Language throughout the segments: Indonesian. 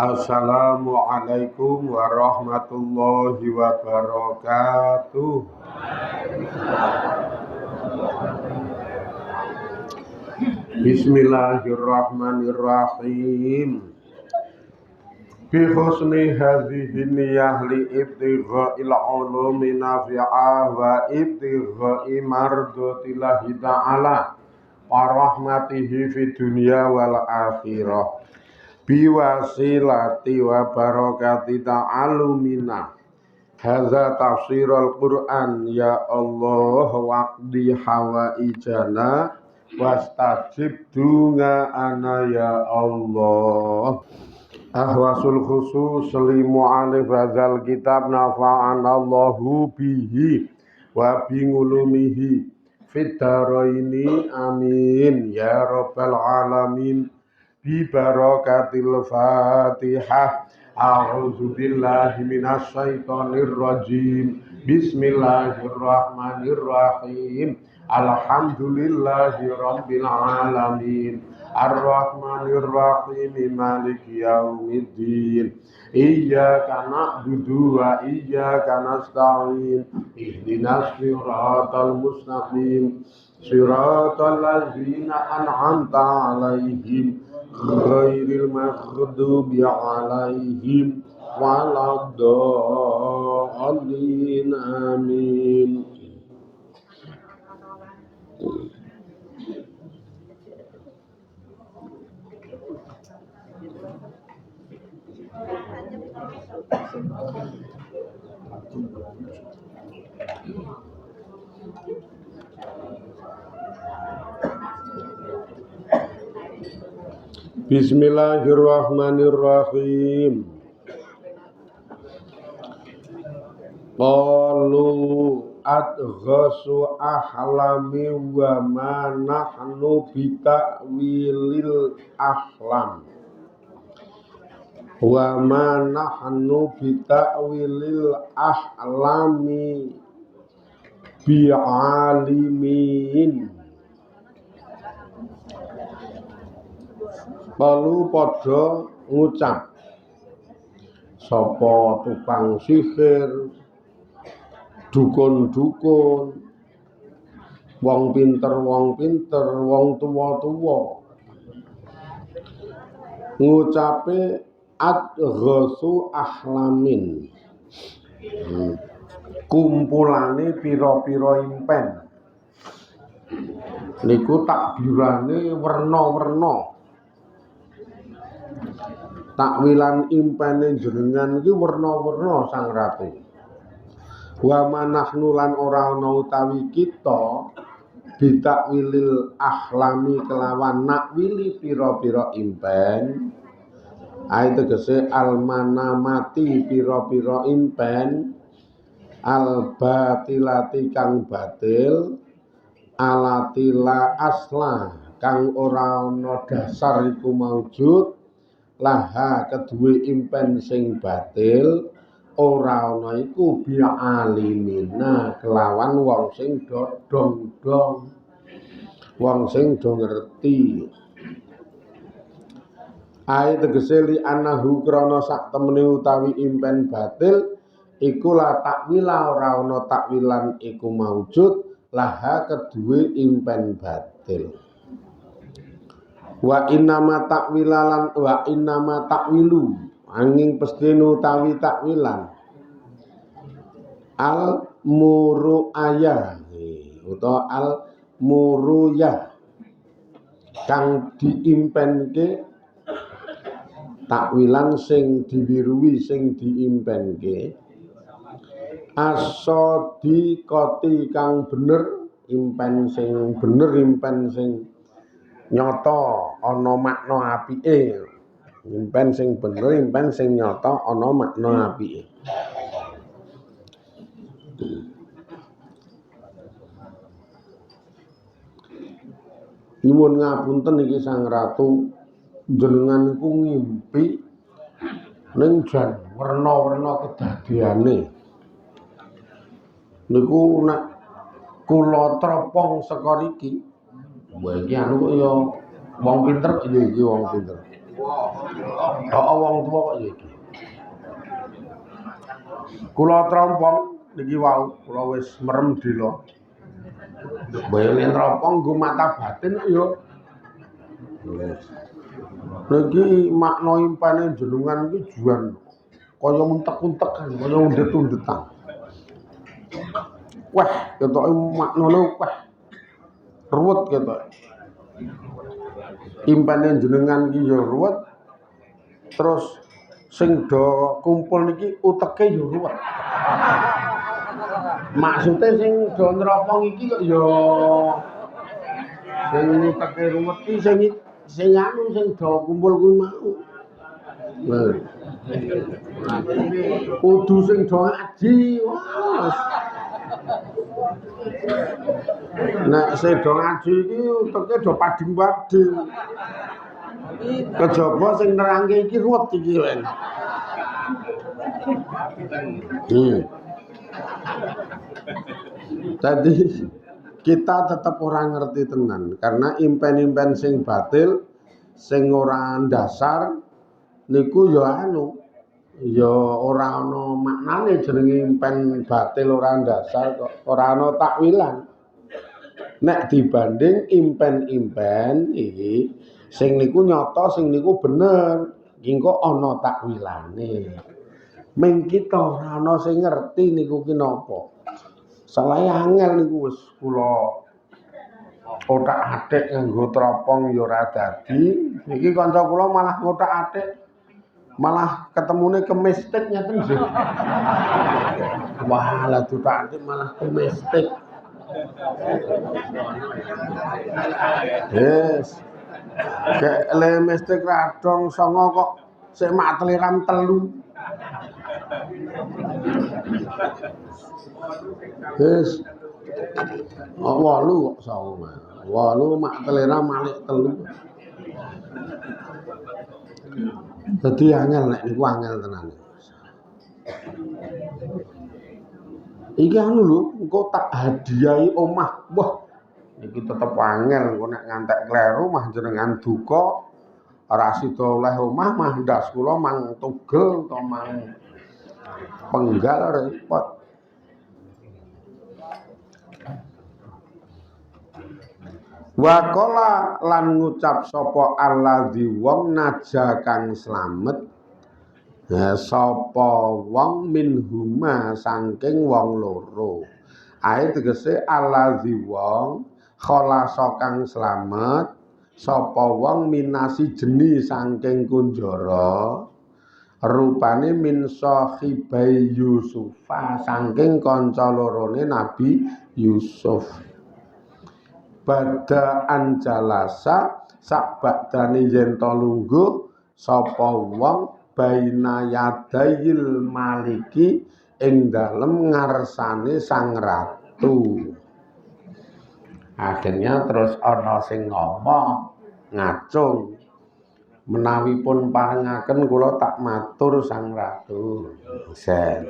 Assalamualaikum warahmatullahi wabarakatuh. Bismillahirrahmanirrahim. Bi husni hadhihi niyyah li ibtigha'il ulumi nafi'ah wa ibtigha'i mardatillahi ta'ala wa rahmatihi fid dunya wal akhirah. Biwasilati wa barakati ta'alumina hadza tafsirul Qur'an ya Allah waqdi hawaijana wastajib dunga ana ya Allah. Ahwasul khusus li mu'alif hadzal kitab nafa'anallahu bihi wa bingulumihi fid dharaini amin ya rabbal alamin. Bi barakatil Fatihah. A'udzu billahi minasy syaithanir rajim. Bismillahirrahmanirrahim. Alhamdulillahi rabbil alamin. Ar-Rahmanir Rahim. Maliki yaumiddin. Iyyaka na'budu wa iyyaka nasta'in. Ihdinas siratal mustaqim. Siratal ladzina an'amta 'alaihim ghairil maghdubi 'alaihim waladdallin amin. Bismillahirrahmanirrahim. Qalu adghasu ahlami wa ma nahnu bita'wilil ahlam. Wa ma nahnu bita'wilil ahlami bi'alimin. Lalu padha ngucap sapa tukang sihir, dukun-dukun, wong pinter, wong tuwa-tuwa, ngucape adghasu ahlamin, kumpulane pira-pira impen. Niku takbirane werna-werna. Takwilan impene jenengan iki werna-werna Sang Ratu. Wa manahnu lan ora ana utawi kita bitakwilil ahlami kelawan nakwili pira-pira impen. Ae tegese almanamati pira-pira impen, albatilati kang batil, alatila asla kang ora ana dasar iku maujud, laha kedue impen sing batil ora ana iku bi'alimina kelawan wong sing dodong-dong, wong sing do ngerti. Ae tegese li anahu krana sak temene utawi impen batil iku la takwila ora ana takwilan iku maujud laha kedue impen batil. Wa innama takwilalan wa innama takwilu angin pestine utawi takwilan al muru'aya utawa al muruya kang diimpenke, takwilan sing diwiruhi sing diimpenke, as-shadiqati kang bener, impen sing bener, impen sing nyata ana makna apike. Impen sing bener, impen sing nyata ana makna apike. Nyuwun ngapunten iki Sang Ratu, jenengan iku ngimpi ning jan werna-werna kedadiane. Niku nek kula trepong saka riki, mbah iki anu kok ya Wong pinter kok yo iki wong pinter. Oh, wong tuwa kok yo iki. Kula trompong niki wau, kula wis merem dela. Bayane trompong nggo mata batin yo. Niki makna impane jenengan iki juan kaya mentek-untekan, kaya undet-undetan. Wah, ketoke maknane wah. Ruwet ketoke. Impane jenengan iki ya ruwet. Terus sing do kumpul niki uteke ya ruwet. Maksude sing do nropong iki kok ya sing uteke ruwet iki sing anu sing do kumpul kuwi mau. Kudu sing do ngaji. Wah. Nek sing do ngaji iki uteke do pading-pading. Kejaba sing nerangke iki ruwet iki lho. Tadi kita tetap orang ngerti tenan karena impen-impen sing batil sing ora dasar niku ya anu ya ora ana maknane jenenge impen batil ora dasar kok ora ana takwilan. Nek dibanding impen-impen iki sing niku nyata sing niku bener iki kok ana takwilane. Ming kita ora ana sing ngerti niku ki napa. Salahe angel niku wis kula otak-atik nganggo teropong ya ora dadi. Iki kanca kula malah ngotak-atik malah ketemune kemistik ngeten sih. Wah, lah otak-atik malah kemistik. Yes. Kayak le mistik radong songo kok sik mak teliram telu. Yes. Oh, 8 kok songo. 8 mak teliram malik telu. Dadi angel nek niku angel tenan. Iki anu lho, engko tak hadiahi omah. Wah, iki tetep angel engko nek ngantek kleru mah jenengan duka ora sida oleh omah mah ndas kula mang tugel to mang penggal repot. Waqala lan ngucap sapa alladzi wong naja kang slamet. Ya sapa wong minhuma saking wong loro. Ae tegese alladzi wong khalasa kang slamet sapa wong minasi jeni saking kunjara. Rupane min sahibai Yusufa saking kanca lorone Nabi Yusuf. Bada anjalasa sakbadane yen to lungguh sapa wong baina yadayil maliki ing dalem ngarsane sang ratu. Akhirnya terus ana sing ngomong ngacung menawi pun parengaken kula tak matur sang ratu. Sen.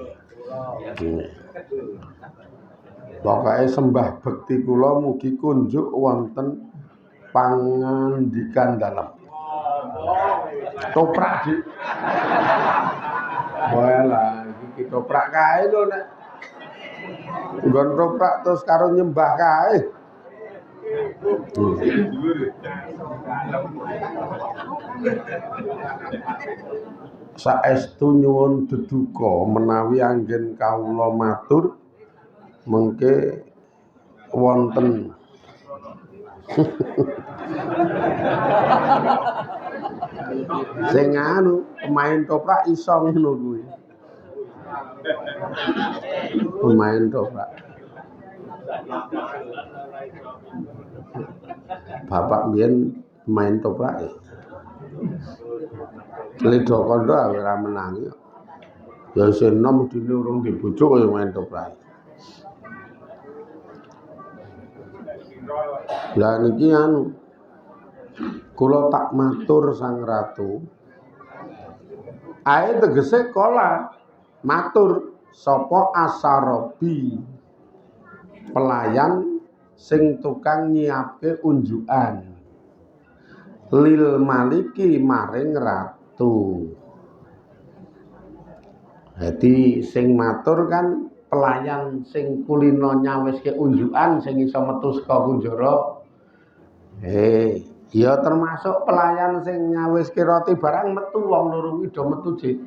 Pokoke sembah bekti kula mugi kunjuk wonten pangandikan dalem. Toprak Dik. Walah iki toprak kae lho nek. Nggon toprak terus karo nyembah kae. Saestu nyuwun deduka menawi anggen kawula matur mengke wonten sing anu pemain toprak iso ngono kuwi. Pemain toprak. Bapak mbiyen pemain toprak ya. Lido kondo ora menangi. Ya isih enom dene urung dibujuk kaya main toprak. Lah niki anu kula tak matur sang ratu. Ae tegese kala matur sapa Asarobi pelayan sing tukang nyiapke unjukan. lil maliki maring ratu. Jadi sing matur kan pelayan sing kulino nyawiske unjukan sing iso metu saka kunjara. Ya termasuk pelayan sing nyawiske roti barang metu wong loro kuwi do metu jek.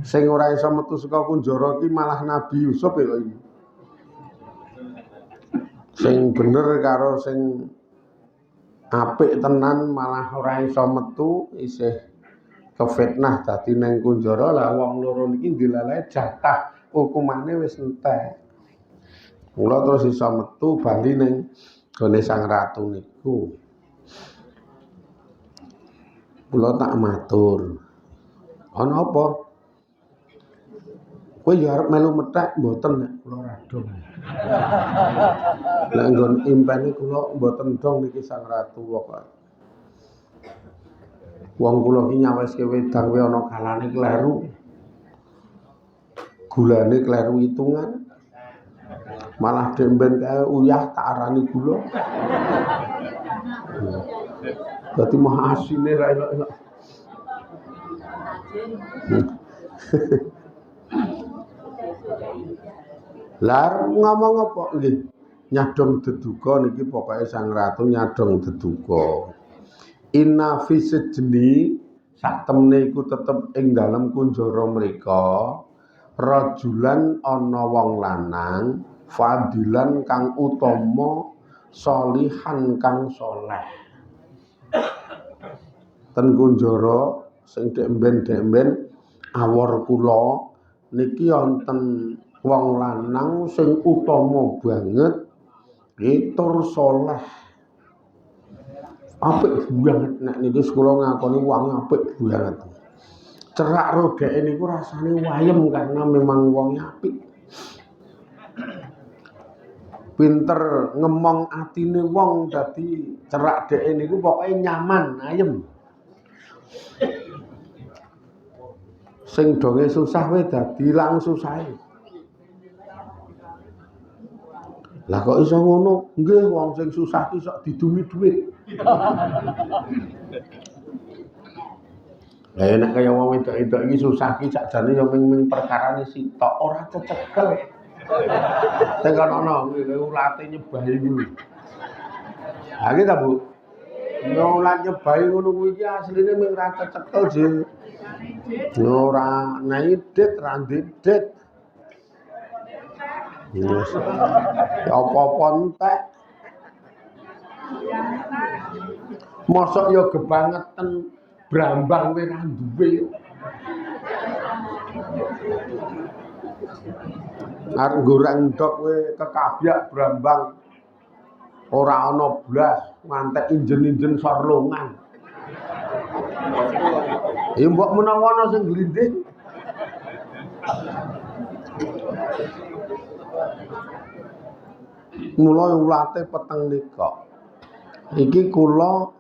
Sing ora iso metu saka kunjara ki malah Nabi Yusuf ya kok iki. Sing bener karo sing apik tenan malah ora iso metu isih kefitnah dadi ning kunjara lah wong loro niki dilalae jatah hukumane wis entek. Mula terus iso metu bali ning gone sang ratu niku. Kula tak matur. Ana apa? Kowe ya arep melu methek mboten nek kula radong. Lah nggon impene kula mboten dong niki sang ratu kok. Wong kula ki nyawiske wedang kuwi ana kalane kleru. Gulane kleru hitungan. Malah demben kae uyah tak arani gula. Dadi mah asine ra elok-elok. Lah ngomong apa nggih? Nyadong deduka niki pokoke sang ratu nyadong deduka. Inna fi sejeni sak temene iku tetep ing dalem kunjara mrika rajulan ana wong lanang fadilan kang utama solihan kang soleh. Ten kunjara sing demben-demben awor kula niki wonten wong lanang sing utama banget tur soleh. Apik banget nek niki kula ngakoni wong apik banget. Cerak rodeke niku rasane wayem karena memang wong apik. Pinter ngemong atine wong dadi cerak dheke niku pokoke nyaman, ayem. Sing donge susah wae dadi ilang susahe. Lah kok iso ngono? Nggih wong sing susah ki sok didumi dhuwit. Lah nek kaya wong wedok-wedok iki susah ki sakjane ya ming perkarane sitok ora cecekel. Sing ana ulate nyebahi kuwi. Ha iki ta, Bu? Ya ulat nyebahi ngono kuwi iki asline ming ra cecekel jeng. Ora naidit randidet. Yes. Apa-apa entek. Mosok ya kebangetan brambang kowe ra duwe. Arep goreng ndok kowe kekabyak brambang ora ana blas, ngantek injen-injen sorlongan. Ya mbok menawa ana sing glinding. Mula ulate peteng nika. Iki kula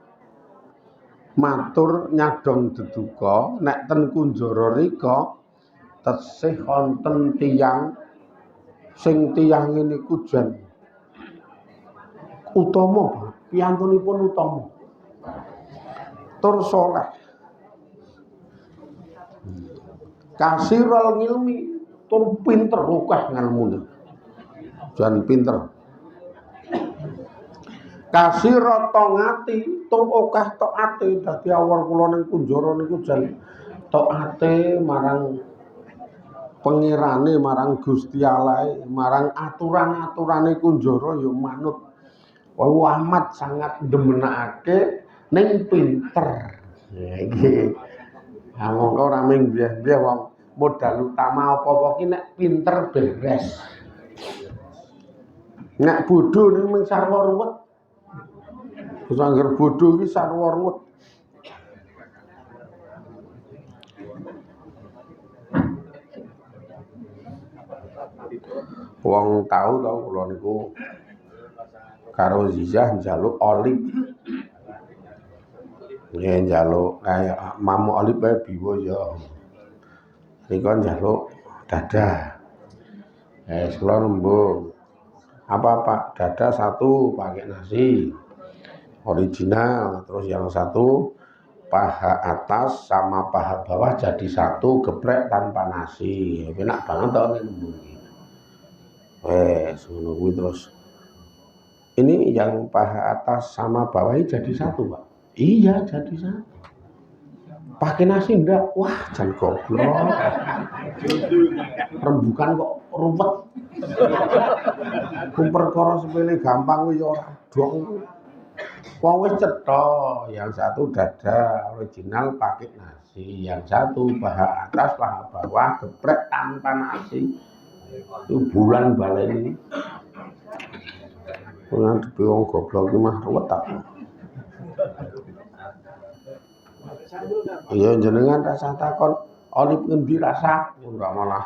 matur nyadong deduka nek ten kunjara rika tesih wonten tiyang sing tiyang niku jan utama, piyantunipun utama. Tur saleh. Kasirul ngilmi tur pinter akeh ngelmune. Jan pinter. Kasira tongati tur akeh taate dadi awor kula ning kunjara niku jan taate marang pengirane, marang Gusti Allah, marang aturan-aturane kunjara ya manut. Amat sangat demenake ning pinter. Ya iki. Ha mongko ora ming biyen-biyen wong modal utama apa-apa ki nek pinter beres. Nek bodho niku mung sarwa ruwet. Wis angger bodho iki sarwa ruwet. Wong tau kula niku karo Zizah njaluk olip. Ya njaluk kaya Mamu olip wae biwa ya. Nika njaluk dadah. Kula nembung. Apa Pak? Dadah satu pakai nasi. original. Terus yang satu paha atas sama paha bawah jadi satu, geprek tanpa nasi. Enak banget toh ini. Ngono kuwi terus. Ini yang paha atas sama bawah jadi satu, Pak. Iya, jadi satu. Pakai nasi enggak? Wah, jan goblok. Rembukan kok ruwet. Perkara sepele gampang kuwi ora dong. Wong wis cetha, yang satu dada original pakai nasi, yang satu paha atas, paha bawah geprek tanpa nasi. Itu bulan baleni. Ngadepi wong goblok iki mah ruwet ta. Ya jenengan rasa takon olip ngendi rasa ora malah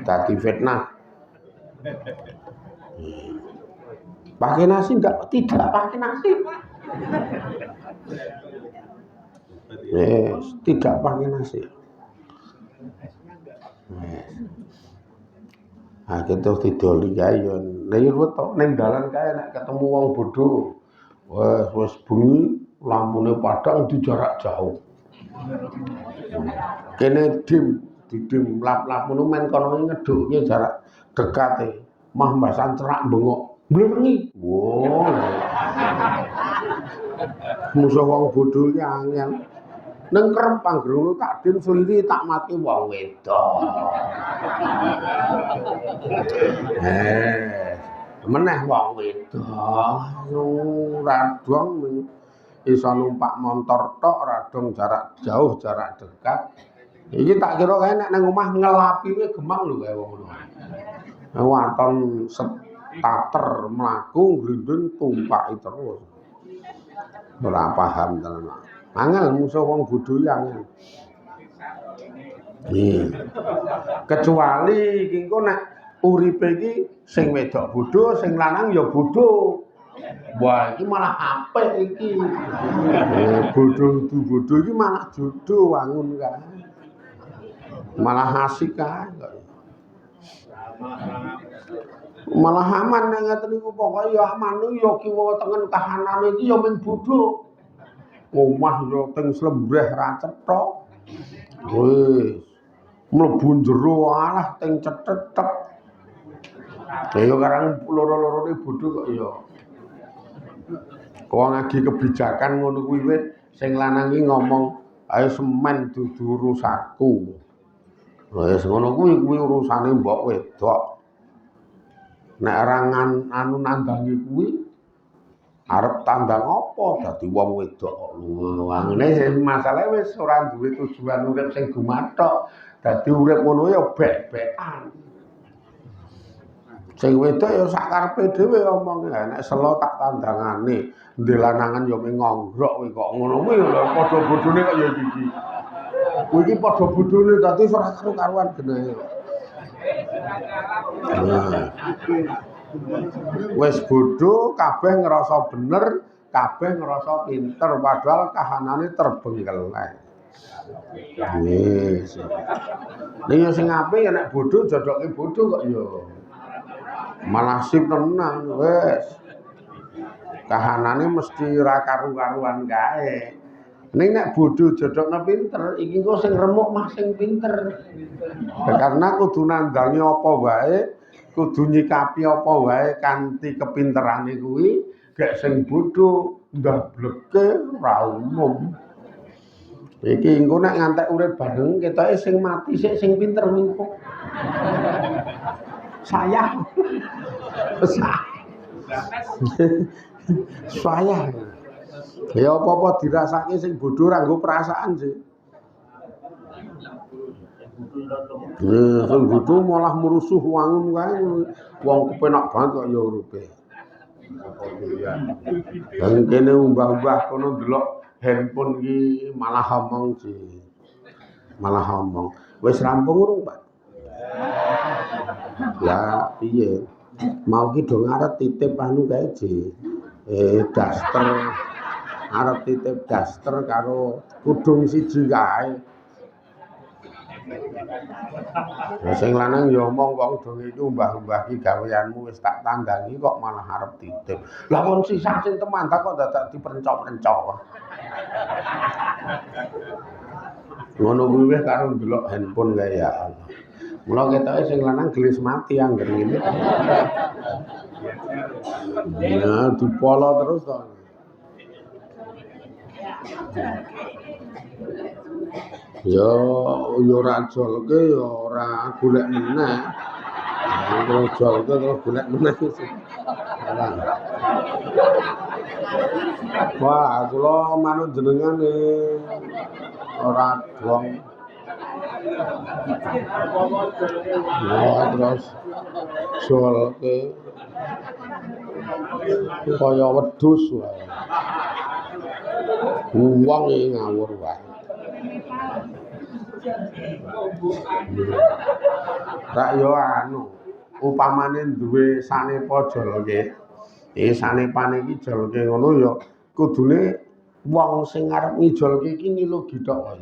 dadi fitnah. Pakai nasi enggak? Tidak pakai nasi. Tidak pakai nasi. Nah, kita didoli kae yo. Lah yo wetok ning dalan kae nek ketemu wong bodho. Wes bengi lampune padang di jarak jauh. Kene didim lap-lap ngono men kono ngedhuke jarak dekate. Mah mbasan cerak bengok. Blengi. Wo. Musuh wong bodho iki angel. Neng kerempang grungu tak din seliri tak mati wong wedok. Meneh wong wedok. Radong iso numpak motor tok, radong jarak jauh, jarak dekat. Iki tak kira kae nek nang omah ngelapi kuwi gemang lho kae wong ngono. Waton starter mlaku grinding tumpaki terus. Ora paham tenan. Angel musuh wong bodho yang. Kecuali iki engko nek uripe iki sing wedok bodho, sing lanang ya bodho. Wah, iki malah apik iki. Bodho du bodho iki malah jodoh wangun kae. Malah asik kae. Malah aman nek ngeten niku pokoke ya aman ya kiwa tengen kahanane iki ya men bodho. Omah yo teng Slembreh ra cetha. Wis mlebu jero alah teng cetetek. Ya karang loro-lorone bodho kok ya. Wong lagi kebijakan ngono kuwi wit sing lanang iki ngomong ayo semen dudu urusanku. Wis ngono kuwi urusane mbok wedok. Nek rangan anu nandangi kuwi arep tandang apa dadi wong wedok kok ngene masalahe wis ora duwe tujuan urip sing gumathok dadi urip ngono ya bek-bekan sing wedok ya sak karepe dhewe omong nek selo tak tandangane ndek lanangan ya mengongrok kowe kok ngono kuwi lho padha bodhone kok ya iki kowe iki padha bodhone dadi ora karo-karuan genehe wis bodho kabeh ngerasa bener, kabeh ngerasa pinter padahal kahanane terbengkelek. Wis. Ning sing apik ya nek bodho jodoke bodho kok ya. Malah sip tenan wis. Kahanane mesti ora karu-karuan kae. Ning nek bodho jodoke pinter, iki kok sing remuk mah sing pinter. Karena kudu nandangi apa wae kudu nyikapi apa wae kanthi kepinterane kuwi gek sing bodho ndableke ora umum. Iki engko nek ngantek urip bareng ketoke sing mati sik sing pinter mingko. Saya. Saya. Ya apa-apa dirasake sing bodho ora nggo perasaan sih. Sing bodho malah merusuh wangun kae wong kepenak banget kok ya uripe. Lah kene umbah-umbah kono ndelok handphone iki malah omong sih. Malah omong. Wis rampung urung, Pak? Lah piye? Mau ki do ngarep titip anu kae Ji. Daster. Arep titip daster karo kudung siji kae. Sing lanang ya omong wong dong iki mbah-mbah iki gaweanmu wis tak tandangi kok malah arep titip. Lah wong sisa sing temandak kok dadak diperencok-perencok. Ngono kuwi wis karo ndelok handphone kae ya Allah. Mula ketoke sing lanang gelis mati angger ngene. Ya dipolo terus to. Ya ora jolke ya ora golek meneh. Terus jolke terus golek meneh sih. Wah, kula manut jenengan ora dong. Wah, terus jolke kaya wedhus wae. Wong iki ngawur wae. Rak yo anu, upamane duwe sanepa jolke. Sanepane iki jolke ngono ya kudune wong sing arep ngijolke iki ngilugi tok.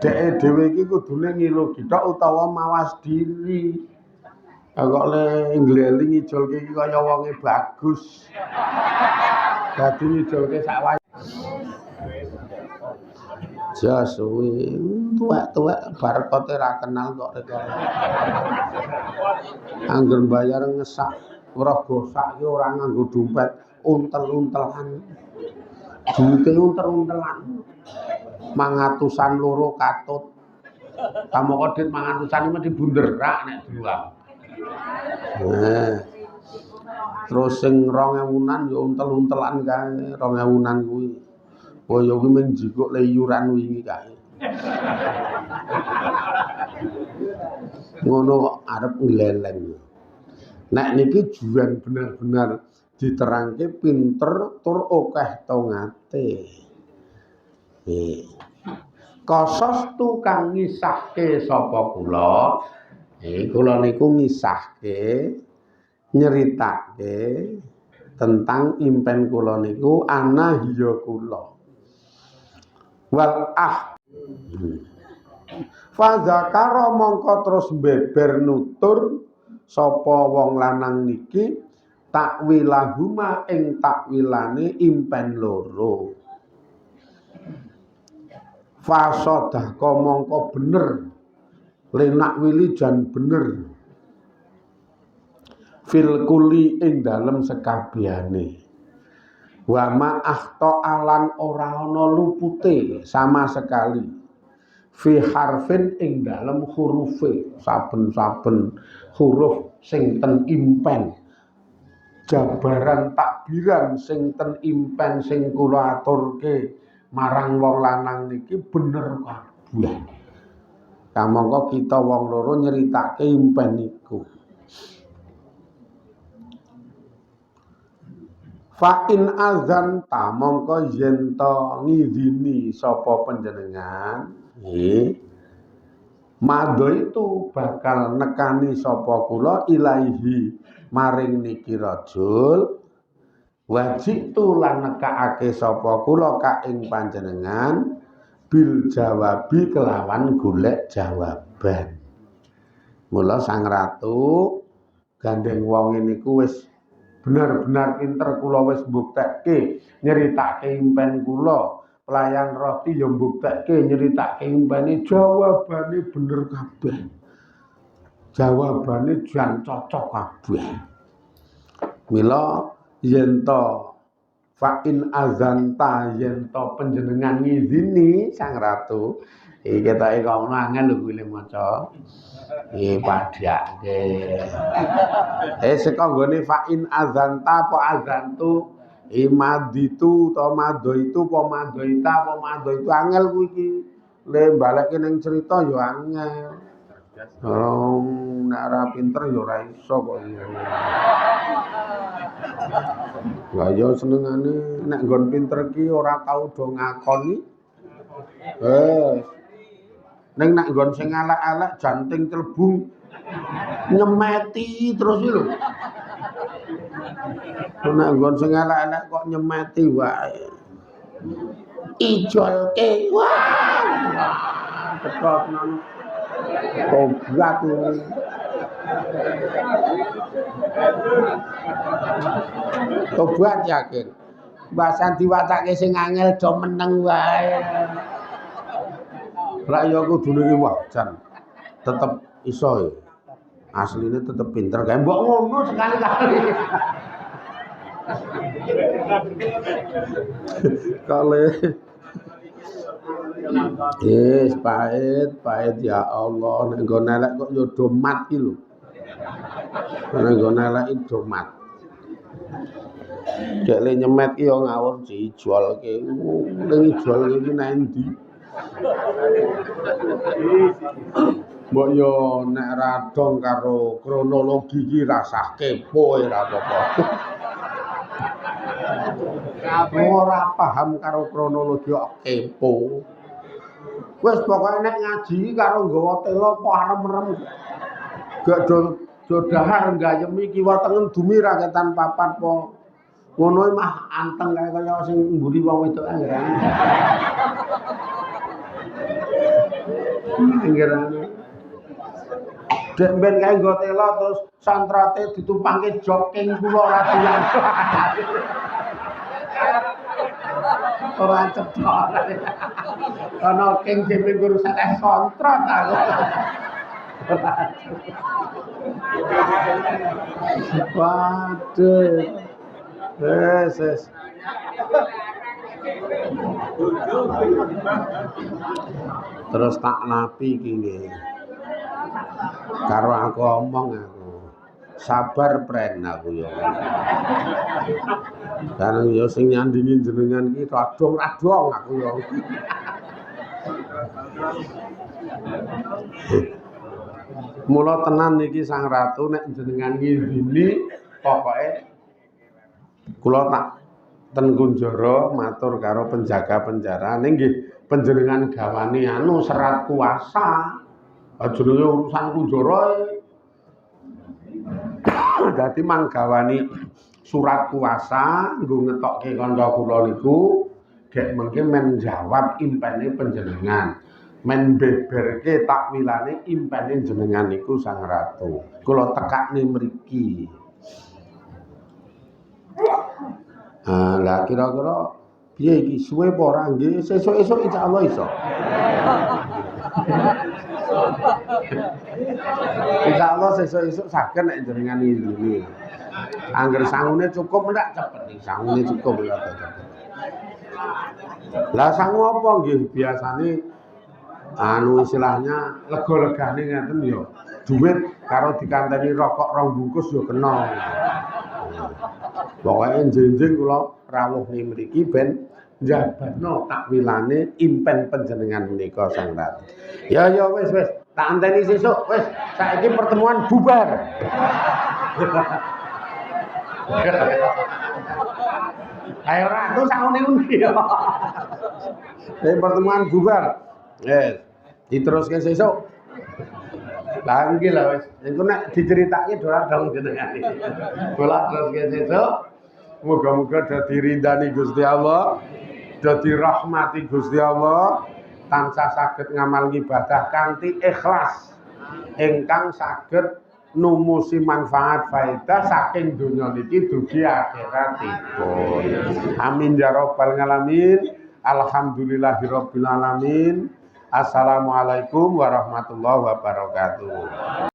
Deke dhewe iki kudune ngilugi tok utawa mawas diri. Kok le ngleli ngijolke iki kaya wonge bagus. Dadi ngijolke sak wae. Jas suwi tuwek-tuwek bar kote ra kenal kok rek. Angger bayar ngesak ora gosak ki ora nganggo dompet, untel-untelan. Duite untel-untelan. 200-an loro katut. Kamu kok dit 200-an iki mesti bunderak nek diulang. Terus sing 2000-an ya untel-untelan kae, 2000-an kuwi. Kaya kuwi mung jikuk leyuran wingi kae. Ngono kok arep ngleleng. Nek niki juan bener-bener diterangke pinter tur akeh tongate. Kosos tukang ngisahke sapa kula? Kula niku ngisahke nyeritake tentang impen kula niku ana hiya kula. Wal Fazakara mongko terus beber nutur sapa wong lanang niki takwilahuma ing takwilane impen loro. Fasodaka mongko bener lenak wili jan bener fil kuli ing dalem sekabehane. Wa ma akhta alan ora ana lupute sama sekali fi harfin ing dalem hurufe saben-saben huruf sing ten impen jabaran takbiran sing ten impen sing kula aturke marang wong lanang niki bener kabeh. Kamangka kita wong loro nyeritake impen niku. Fa in azan ta mongko yen to ngidini sapa panjenengan mado itu bakal nekani sapa kula ilaihi maring niki rajul wajib tu lan nekake sapa kula ka ing panjenengan bil jawabi kelawan golek jawaban. Mula Sang Ratu gandeng wong niku wis benar-benar pinter kula wis mbuktekke nyeritake impen kula. Pelayan roti ya mbuktekke nyeritake impene jawabane bener kabeh. Jawabane jan cocok kabeh. Mila yen to fa in azanta yen to panjenengan ngizini Sang Ratu iki ketoke kok ngono angel lho kuwi maca. Padhake. Saka nggone fa in azanta apa azantu imaditu to madoitu apa madoita apa madoitu angel kuwi iki. Le baleke ning cerita ya angel. Nek ora pinter ya ora iso kok. Lah ya senengane nek nggon pinter ki ora tau do ngakoni. Ning nek nggon sing elek-elek janting celbung nyemeti terus iki lho. Nek nggon sing elek-elek kok nyemeti wae. Ijolke. Wah. Cetok nang tobat ini. Tobat yakin. Bahasan diwatake sing angel do meneng wae. Lah ya kudune iki wajan. Tetep iso ya. Asline tetep pinter kae mbok ngono sekali-kali. Kale yes, pahit ya Allah. Nek nggon elek kok ya do mat iki lho. Nek nggon elek iki do mat. Dek le nyemet ki ya ngawur dijualke. Ning dijualke iki nang endi? Mbok yo nek radong karo kronologi iki rasah kepo ora apa-apa. Ora paham karo kronologi kok kepo. Wis pokoke nek ngaji karo nggawa tela kok arem-arem. Gak do dahar gayemi kiwa tengen dumi ra ketan papat po. Ngono mah anteng kaya sing mburi wong wedok anggerane. Anggerane. Dek ben kae nggo tela terus santrate ditumpangke joking kula ora tiyang. Ora cetok. Ana king dhewe urusan kontrak aku. Waduh. Yes. Terus tak napi iki nggih. Karo aku omong aku. Sabar pren aku ya. Karena ya sing nyandingi jenengan iki radong-radong aku ya. Mula tenan niki Sang Ratu nek jenengan ngidini pokoke kula tak ten kunjara matur karo penjaga penjara ning nggih panjenengan gawani anu serat kuasa. Jenenge urusan kunjara. Dadi manggawani surat kuasa nggo ngetokke kanca kula niku gek mengke men jawab impene panjenengan. Men beberke takwilane impene jenengan niku Sang Ratu. Kula tekakne mriki. Lah kira-kira piye iki suwe apa ora nggih sesuk-esuk insyaallah iso. Insyaallah sesuk-esuk saged nek jenengan ngindini. Angger sangune cukup ndak cepet iki sangune cukup ya cepet. Lah sangu apa nggih biasane anu istilahnya lega-legane ngeten ya. Duit karo dikanteni rokok rong bungkus ya kena. Pokoke jenjing kula rawuh ning mriki ben njabano takwilane impen panjenengan menika Sang Ratu. Ya wis tak anteni sesuk wis saiki pertemuan bubar. Ayo ratu sakune undi ya. Pertemuan bubar. Diteruske sesuk. Lah nggih lah wis. Engko nek diceritake dolar dong jenengan iki. Kula teruske sesuk. Muga-muga dadi rindani Gusti Allah, dadi rahmati Gusti Allah, tansah saged ngamal ibadah kanthi ikhlas ingkang saged numusi manfaat faedah saking donya niki dugi akhiratipun. Amin ya rabbal alamin. Alhamdulillahirabbil alamin. Assalamualaikum warahmatullahi wabarakatuh.